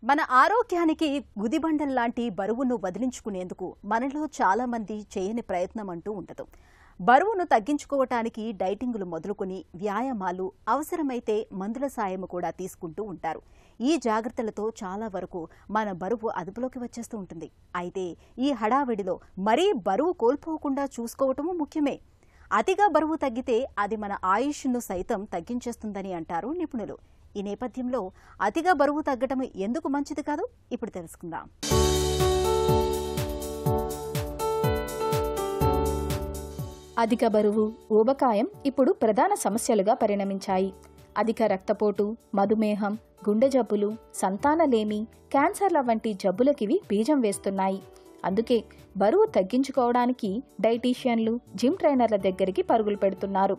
మన ఆరోగ్యానికి గుదిబండం లాంటి బరువును వదిలించుకునేందుకు మనలో చాలా మంది చేయని ప్రయత్నం అంటూ ఉండదు. బరువును తగ్గించుకోవటానికి డైటింగులు మొదలుకొని వ్యాయామాలు, అవసరమైతే మందుల సాయం కూడా తీసుకుంటూ ఉంటారు. ఈ జాగ్రత్తలతో చాలా వరకు మన బరువు అదుపులోకి వచ్చేస్తూ ఉంటుంది. అయితే ఈ హడావిడిలో మరీ బరువు కోల్పోకుండా చూసుకోవటము ముఖ్యమే. అతిగా బరువు తగ్గితే అది మన ఆయుష్ను సైతం తగ్గించేస్తుందని అంటారు నిపుణులు. ఈ నేపథ్యంలో అతిగా బరువు తగ్గటం ఎందుకు మంచిది కాదు ఇప్పుడు తెలుసుకుందాం. అధిక బరువు, ఊబకాయం ఇప్పుడు ప్రధాన సమస్యలుగా పరిణమించాయి. అధిక రక్తపోటు, మధుమేహం, గుండె జబ్బులు, సంతానలేమి, క్యాన్సర్ల వంటి జబ్బులకివి బీజం వేస్తున్నాయి. అందుకే బరువు తగ్గించుకోవడానికి డైటీషియన్లు, జిమ్ ట్రైనర్ల దగ్గరికి పరుగులు పెడుతున్నారు.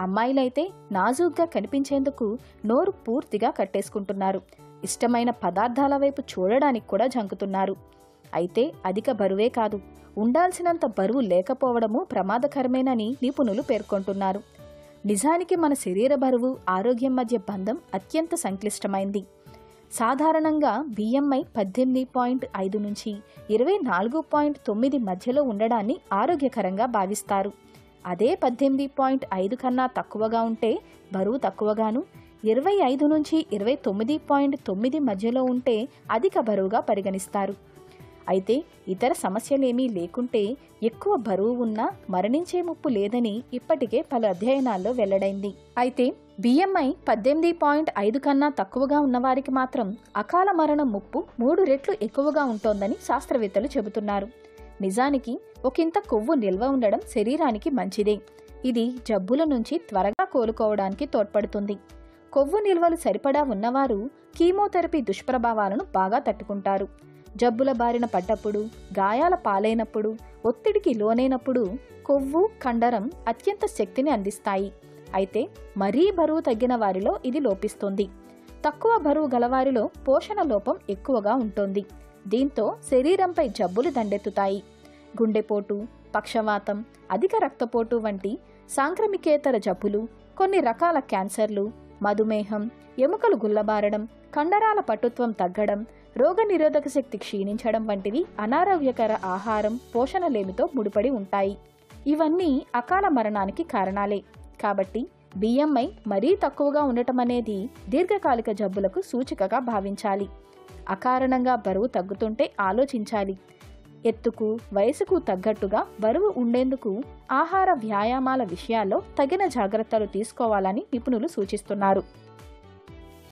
అమ్మాయిలైతే నాజూగ్గా కనిపించేందుకు నోరు పూర్తిగా కట్టేసుకుంటున్నారు. ఇష్టమైన పదార్థాల వైపు చూడడానికి కూడా జంకుతున్నారు. అయితే అధిక బరువే కాదు, ఉండాల్సినంత బరువు లేకపోవడము ప్రమాదకరమేనని నిపుణులు పేర్కొంటున్నారు. నిజానికి మన శరీర బరువు, ఆరోగ్యం మధ్య బంధం అత్యంత సంక్లిష్టమైంది. సాధారణంగా BMI 18.5 నుంచి 24.9 మధ్యలో ఉండడాన్ని ఆరోగ్యకరంగా భావిస్తారు. అదే 18.5 కన్నా తక్కువగా ఉంటే బరువు తక్కువగాను, 25 నుంచి 29.9 మధ్యలో ఉంటే అధిక బరువుగా పరిగణిస్తారు. అయితే ఇతర సమస్యలేమీ లేకుంటే ఎక్కువ బరువు ఉన్నా మరణించే ముప్పు లేదని ఇప్పటికే పలు అధ్యయనాల్లో వెల్లడైంది. అయితే BMI 18.5 కన్నా తక్కువగా ఉన్నవారికి మాత్రం అకాల మరణం ముప్పు 3 రెట్లు ఎక్కువగా ఉంటోందని శాస్త్రవేత్తలు చెబుతున్నారు. నిజానికి ఒకంత కొవ్వు నిల్వ ఉండడం శరీరానికి మంచిదే. ఇది జబ్బుల నుంచి త్వరగా కోలుకోవడానికి తోడ్పడుతుంది. కొవ్వు నిల్వలు సరిపడా ఉన్నవారు కీమోథెరపీ దుష్ప్రభావాలను బాగా తట్టుకుంటారు. జబ్బుల బారిన పడ్డప్పుడు, గాయాల పాలైనప్పుడు, ఒత్తిడికి లోనైనప్పుడు కొవ్వు, కండరం అత్యంత శక్తిని అందిస్తాయి. అయితే మరీ బరువు తగ్గిన వారిలో ఇది లోపిస్తుంది. తక్కువ బరువు గలవారిలో పోషణ లోపం ఎక్కువగా ఉంటుంది. దీంతో శరీరంపై జబ్బులు దండెత్తుతాయి. గుండెపోటు, పక్షవాతం, అధిక రక్తపోటు వంటి సాంక్రమికేతర జబ్బులు, కొన్ని రకాల క్యాన్సర్లు, మధుమేహం, ఎముకలు గుల్లబారడం, కండరాల పటుత్వం తగ్గడం, రోగనిరోధక శక్తి క్షీణించడం వంటివి అనారోగ్యకర ఆహారం, పోషణలేమితో ముడిపడి ఉంటాయి. ఇవన్నీ అకాల మరణానికి కారణాలే. కాబట్టి BMI మరీ తక్కువగా ఉండటం అనేది దీర్ఘకాలిక జబ్బులకు సూచికగా భావించాలి. అకారణంగా బరువు తగ్గుతుంటే ఆలోచించాలి. ఎత్తుకు, వయసుకు తగ్గట్టుగా బరువు ఉండేందుకు ఆహార, వ్యాయామాల విషయాల్లో తగిన జాగ్రత్తలు తీసుకోవాలని నిపుణులు సూచిస్తున్నారు.